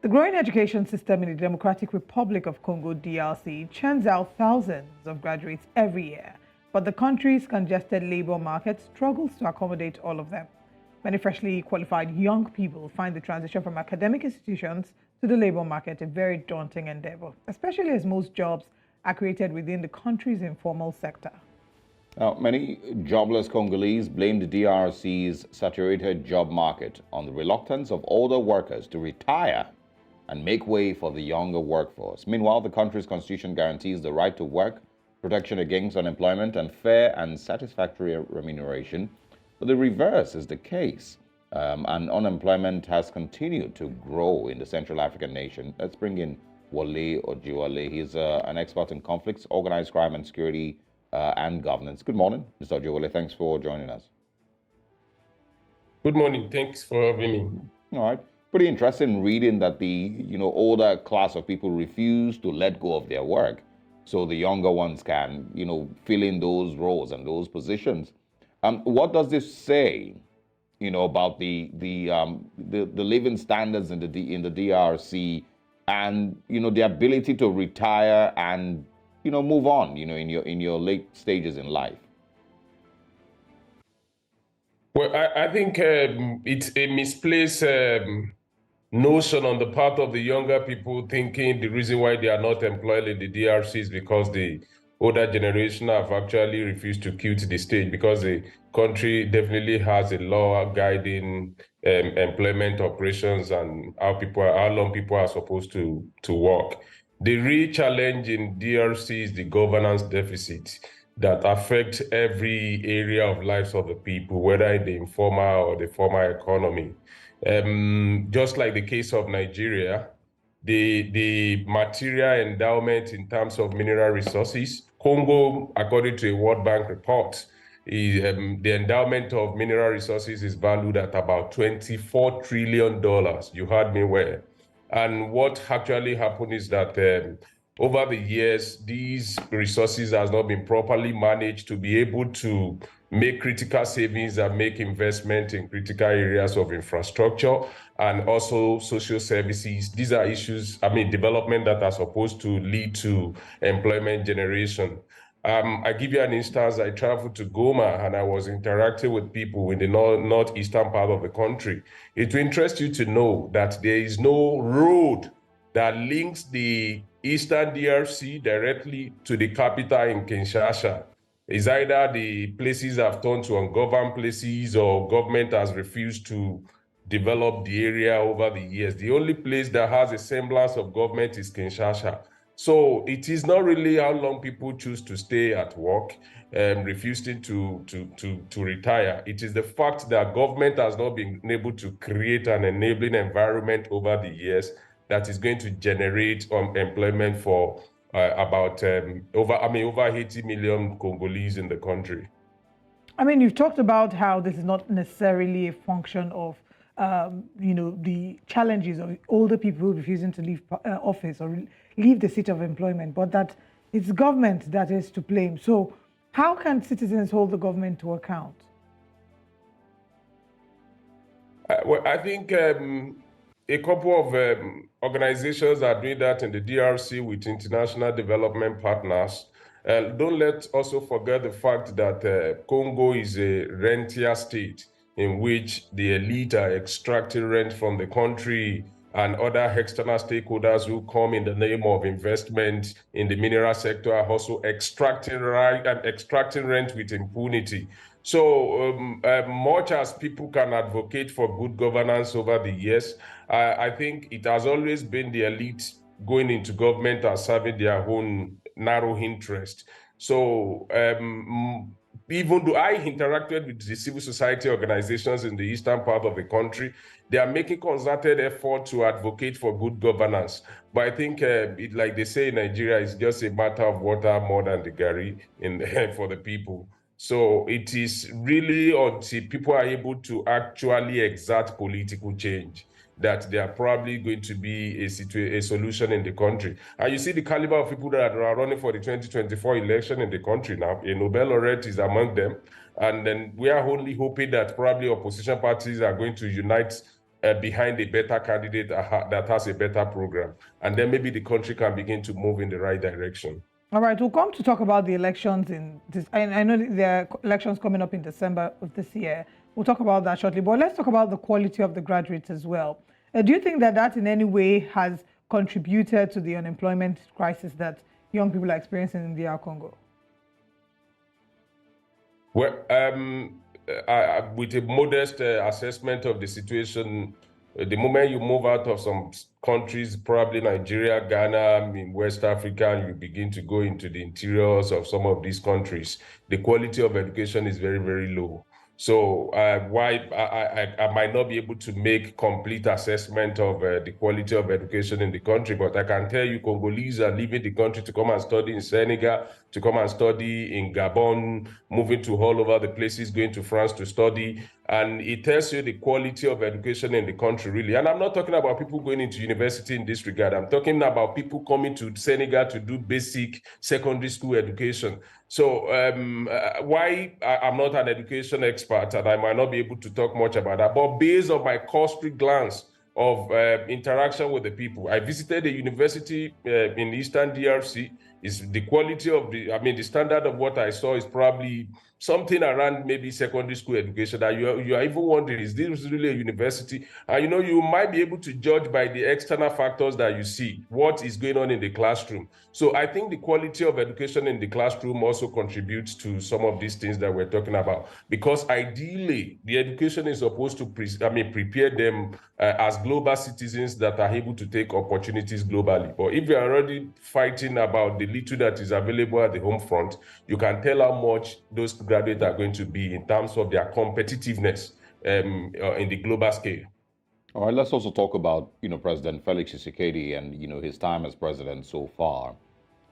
The growing education system in the Democratic Republic of Congo, DRC, churns out thousands of graduates every year, but the country's congested labor market struggles to accommodate all of them. Many freshly qualified young people find the transition from academic institutions to the labor market a very daunting endeavor, especially as most jobs are created within the country's informal sector. Now, many jobless Congolese blame the DRC's saturated job market on the reluctance of older workers to retire and make way for the younger workforce. Meanwhile, the country's constitution guarantees the right to work, protection against unemployment, and fair and satisfactory remuneration. But the reverse is the case, and unemployment has continued to grow in the Central African nation. Let's bring in Wale Ojiwale. He's an expert in conflicts, organized crime, and security and governance. Good morning, Mr. Ojiwale. Thanks for joining us. Good morning. Thanks for having me. All right. Pretty interesting reading that the older class of people refuse to let go of their work, so the younger ones can fill in those roles and those positions. What does this say, about the living standards in the DRC, and the ability to retire and move on, in your late stages in life? Well, I think it's a misplaced notion on the part of the younger people, thinking the reason why they are not employed in the DRC is because the older generation have actually refused to quit the stage, because the country definitely has a law guiding employment operations and how long people are supposed to work. The real challenge in DRC is the governance deficit that affects every area of lives of the people, whether in the informal or the formal economy. Just like the case of Nigeria, the material endowment in terms of mineral resources, Congo, according to a World Bank report, the endowment of mineral resources is valued at about $24 trillion. You heard me well. And what actually happened is that over the years, these resources has not been properly managed to be able to make critical savings and make investment in critical areas of infrastructure and also social services. These are issues, development that are supposed to lead to employment generation. I give you an instance. I traveled to Goma and I was interacting with people in the northeastern part of the country. It will interest you to know that there is no road that links the eastern DRC directly to the capital in Kinshasa. It's either the places have turned to ungoverned places or government has refused to develop the area over the years. The only place that has a semblance of government is Kinshasa. So it is not really how long people choose to stay at work and refusing to retire. It is the fact that government has not been able to create an enabling environment over the years that is going to generate employment for about over 80 million Congolese in the country. You've talked about how this is not necessarily a function of, the challenges of older people refusing to leave office or leave the seat of employment, but that it's government that is to blame. So how can citizens hold the government to account? Well, I think a couple of organizations are doing that in the DRC with international development partners. Don't let also forget the fact that Congo is a rentier state in which the elite are extracting rent from the country, and other external stakeholders who come in the name of investment in the mineral sector are also extracting rent with impunity. So much as people can advocate for good governance over the years, I think it has always been the elite going into government and serving their own narrow interest. So even though I interacted with the civil society organizations in the eastern part of the country, they are making concerted effort to advocate for good governance. But I think, like they say in Nigeria, it's just a matter of water more than the gari for the people. So it is really until people are able to actually exert political change that there are probably going to be a solution in the country. And you see the caliber of people that are running for the 2024 election in the country now. A Nobel laureate is among them. And then we are only hoping that probably opposition parties are going to unite behind a better candidate that has a better program. And then maybe the country can begin to move in the right direction. All right, we'll come to talk about the elections in this. I know there are elections coming up in December of this year. We'll talk about that shortly, but let's talk about the quality of the graduates as well. Do you think that that in any way has contributed to the unemployment crisis that young people are experiencing in DR Congo? Well, with a modest assessment of the situation, the moment you move out of some countries, probably Nigeria, Ghana, in West Africa, and you begin to go into the interiors of some of these countries, the quality of education is very, very low. So why I might not be able to make complete assessment of the quality of education in the country, but I can tell you Congolese are leaving the country to come and study in Senegal, to come and study in Gabon, moving to all over the places, going to France to study. And it tells you the quality of education in the country, really. And I'm not talking about people going into university in this regard. I'm talking about people coming to Senegal to do basic secondary school education. So why I'm not an education expert and I might not be able to talk much about that, but based on my cursory glance of interaction with the people, I visited a university in Eastern DRC. Is the quality of the standard of what I saw is probably something around maybe secondary school education that you are even wondering, is this really a university? And you might be able to judge by the external factors that you see, what is going on in the classroom. So I think the quality of education in the classroom also contributes to some of these things that we're talking about, because ideally the education is supposed to prepare them as global citizens that are able to take opportunities globally. But if you're already fighting about the little that is available at the home front, you can tell how much those graduates are going to be in terms of their competitiveness in the global scale. All right, let's also talk about, President Felix Tshisekedi and, his time as president so far.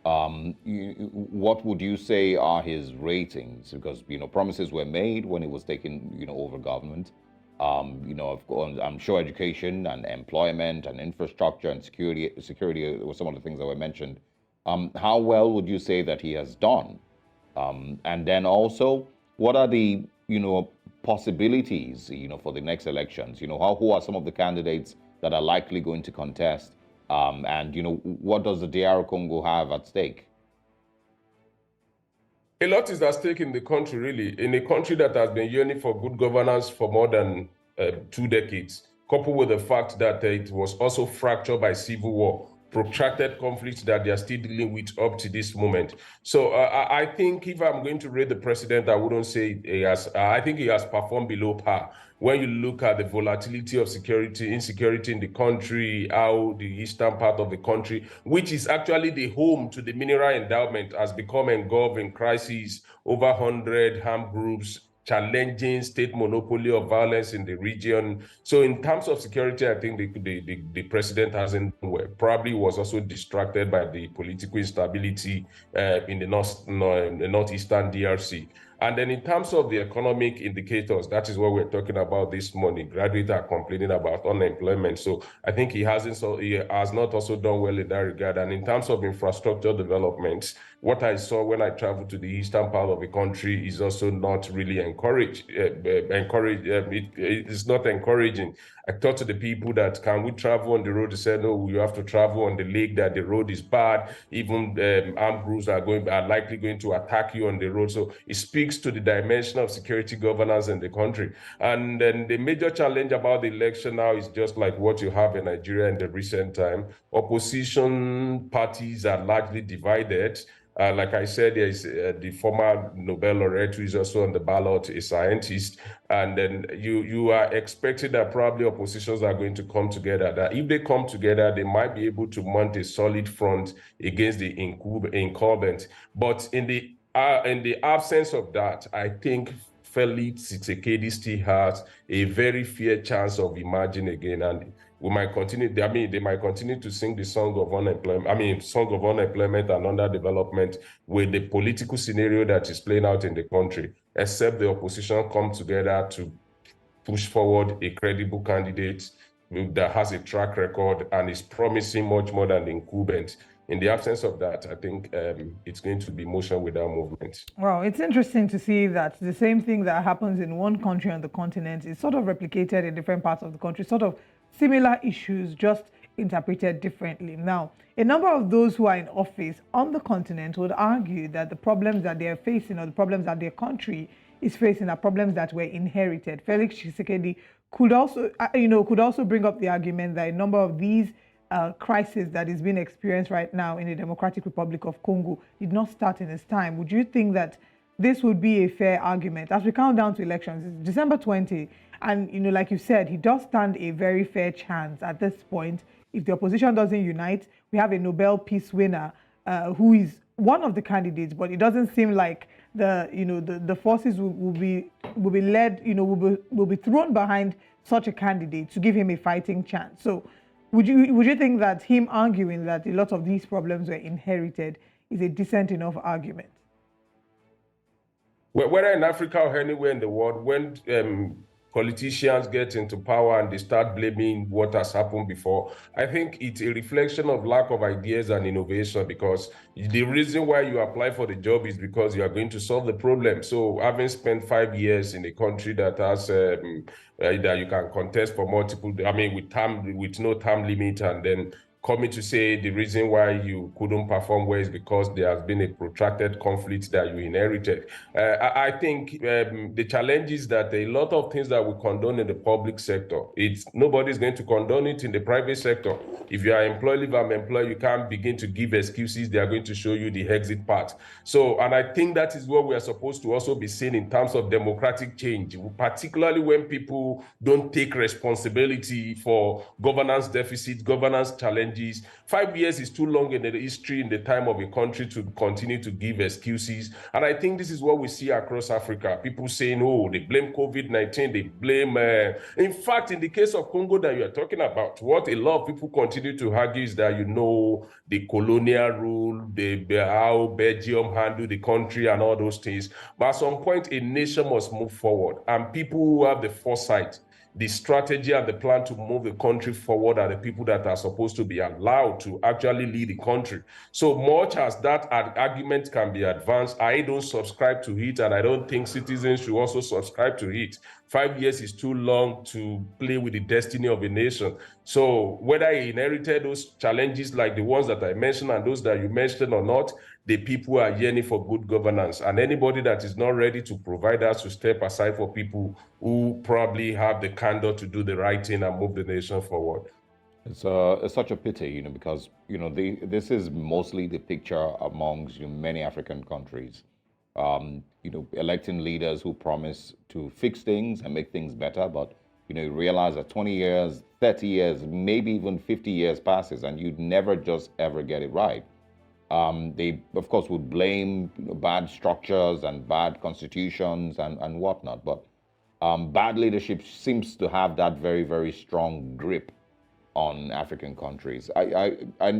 What would you say are his ratings? Because, promises were made when he was taking, over government. Of course, I'm sure education and employment and infrastructure and security were some of the things that were mentioned. How well would you say that he has done? And then also, what are the, possibilities, for the next elections? Who are some of the candidates that are likely going to contest? And, what does the DR Congo have at stake? A lot is at stake in the country, really, in a country that has been yearning for good governance for more than 2 decades, coupled with the fact that it was also fractured by civil war, protracted conflicts that they are still dealing with up to this moment. So I think if I'm going to rate the president, I wouldn't say he has. I think he has performed below par. When you look at the volatility of insecurity in the country, how the eastern part of the country, which is actually the home to the mineral endowment, has become engulfed in crises, over 100 armed groups, challenging state monopoly of violence in the region. So in terms of security, I think the president hasn't probably was also distracted by the political instability in the northeastern DRC. And then in terms of the economic indicators, that is what we're talking about this morning. Graduates are complaining about unemployment. So I think he has not also done well in that regard. And in terms of infrastructure development, what I saw when I traveled to the eastern part of the country is also not really encouraged. It's not encouraging. I talked to the people that, can we travel on the road? They said, no, you have to travel on the lake, that the road is bad. Even armed groups are likely going to attack you on the road. So it speaks to the dimension of security governance in the country. And then the major challenge about the election now is just like what you have in Nigeria in the recent time. Opposition parties are largely divided. Like I said, there is the former Nobel laureate who is also on the ballot, a scientist. And then you are expecting that probably oppositions are going to come together. That if they come together, they might be able to mount a solid front against the incumbent. But in the absence of that, I think Felix Tshisekedi still has a very fair chance of emerging again. And we might continue, they might continue to sing the song of unemployment, song of unemployment and underdevelopment with the political scenario that is playing out in the country, except the opposition come together to push forward a credible candidate that has a track record and is promising much more than the incumbent. in the absence of that, I think it's going to be motion without movement. Well, it's interesting to see that the same thing that happens in one country on the continent is sort of replicated in different parts of the country, sort of similar issues, just interpreted differently. Now, a number of those who are in office on the continent would argue that the problems that they are facing, or the problems that their country is facing, are problems that were inherited. Felix Tshisekedi could also bring up the argument that a number of these crisis that is being experienced right now in the Democratic Republic of Congo did not start in his time. Would you think that this would be a fair argument? As we count down to elections, it's December 20, and like you said, he does stand a very fair chance at this point. If the opposition doesn't unite, we have a Nobel Peace winner who is one of the candidates, but it doesn't seem like the forces will be led, will be thrown behind such a candidate to give him a fighting chance. So would you think that him arguing that a lot of these problems were inherited is a decent enough argument? Well, whether in Africa or anywhere in the world, when politicians get into power and they start blaming what has happened before, I think it's a reflection of lack of ideas and innovation, because the reason why you apply for the job is because you are going to solve the problem. So having spent 5 years in a country that has that you can contest for multiple, with no term limit, and then coming to say the reason why you couldn't perform well is because there has been a protracted conflict that you inherited. I think the challenge is that a lot of things that we condone in the public sector, nobody's going to condone it in the private sector. If you are employed, if I'm employed, you can't begin to give excuses. They are going to show you the exit path. So, and I think that is what we are supposed to also be seeing in terms of democratic change, particularly when people don't take responsibility for governance deficit, governance challenges. 5 years is too long in the history, in the time of a country, to continue to give excuses. And I think this is what we see across Africa. People saying, oh, they blame COVID-19, they blame... in fact, in the case of Congo that you are talking about, what a lot of people continue to argue is that, the colonial rule, how Belgium handled the country and all those things. But at some point, a nation must move forward. And people who have the foresight, the strategy and the plan to move the country forward are the people that are supposed to be allowed to actually lead the country. So much as that argument can be advanced, I don't subscribe to it, and I don't think citizens should also subscribe to it. 5 years is too long to play with the destiny of a nation. So whether he inherited those challenges like the ones that I mentioned and those that you mentioned or not, the people are yearning for good governance, and anybody that is not ready to provide us to step aside for people who probably have the candor to do the right thing and move the nation forward. It's such a pity, because this is mostly the picture amongst many African countries. Electing leaders who promise to fix things and make things better, but you realize that 20 years, 30 years, maybe even 50 years passes, and you'd never just ever get it right. They, of course, would blame bad structures and bad constitutions and whatnot, but bad leadership seems to have that very, very strong grip on African countries. I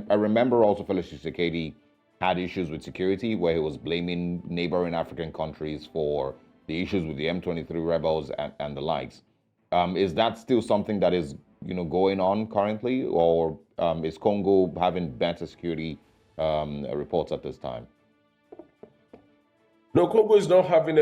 remember also Felix Tshisekedi had issues with security, where he was blaming neighboring African countries for the issues with the M23 rebels and the likes. Is that still something that is going on currently, or is Congo having better security reports at this time? No, Congo is not having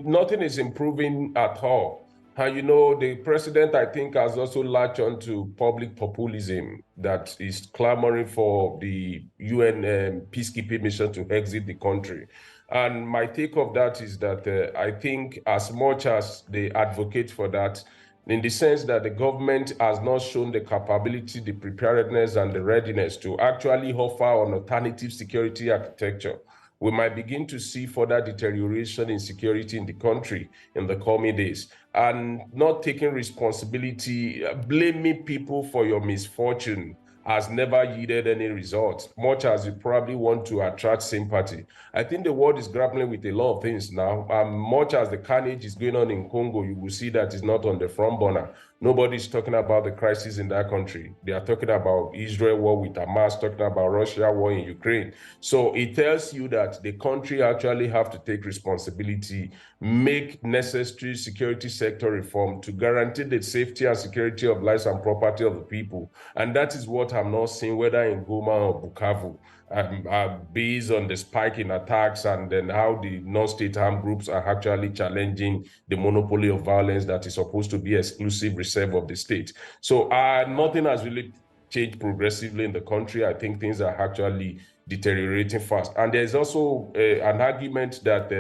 nothing is improving at all. And the president, I think, has also latched on to public populism that is clamoring for the UN peacekeeping mission to exit the country. And my take of that is that I think as much as they advocate for that, in the sense that the government has not shown the capability, the preparedness, and the readiness to actually offer an alternative security architecture, we might begin to see further deterioration in security in the country in the coming days. And not taking responsibility, blaming people for your misfortune has never yielded any results, much as you probably want to attract sympathy. I think the world is grappling with a lot of things now. Much as the carnage is going on in Congo, you will see that it's not on the front burner. Nobody's talking about the crisis in that country. They are talking about Israel war with Hamas, talking about Russia war in Ukraine. So it tells you that the country actually have to take responsibility, make necessary security sector reform to guarantee the safety and security of lives and property of the people. And that is what I'm not seeing, whether in Goma or Bukavu. based on the spike in attacks and then how the non-state armed groups are actually challenging the monopoly of violence that is supposed to be exclusive reserve of the state. So nothing has really changed progressively in the country. I think things are actually deteriorating fast. And there's also an argument that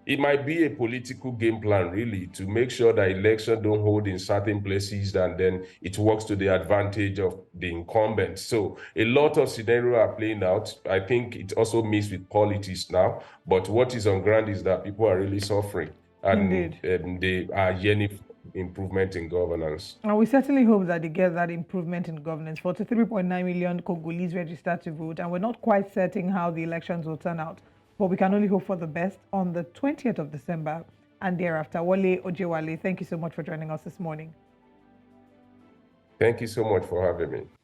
it might be a political game plan, really, to make sure that elections don't hold in certain places and then it works to the advantage of the incumbents. So a lot of scenarios are playing out. I think it also mixed with politics now, but what is on ground is that people are really suffering and they are yearning for improvement in governance. And we certainly hope that they get that improvement in governance. 43.9 million Congolese registered to vote, and we're not quite certain how the elections will turn out. But we can only hope for the best on the 20th of December and thereafter. Wale Ojewale, thank you so much for joining us this morning. Thank you so much for having me.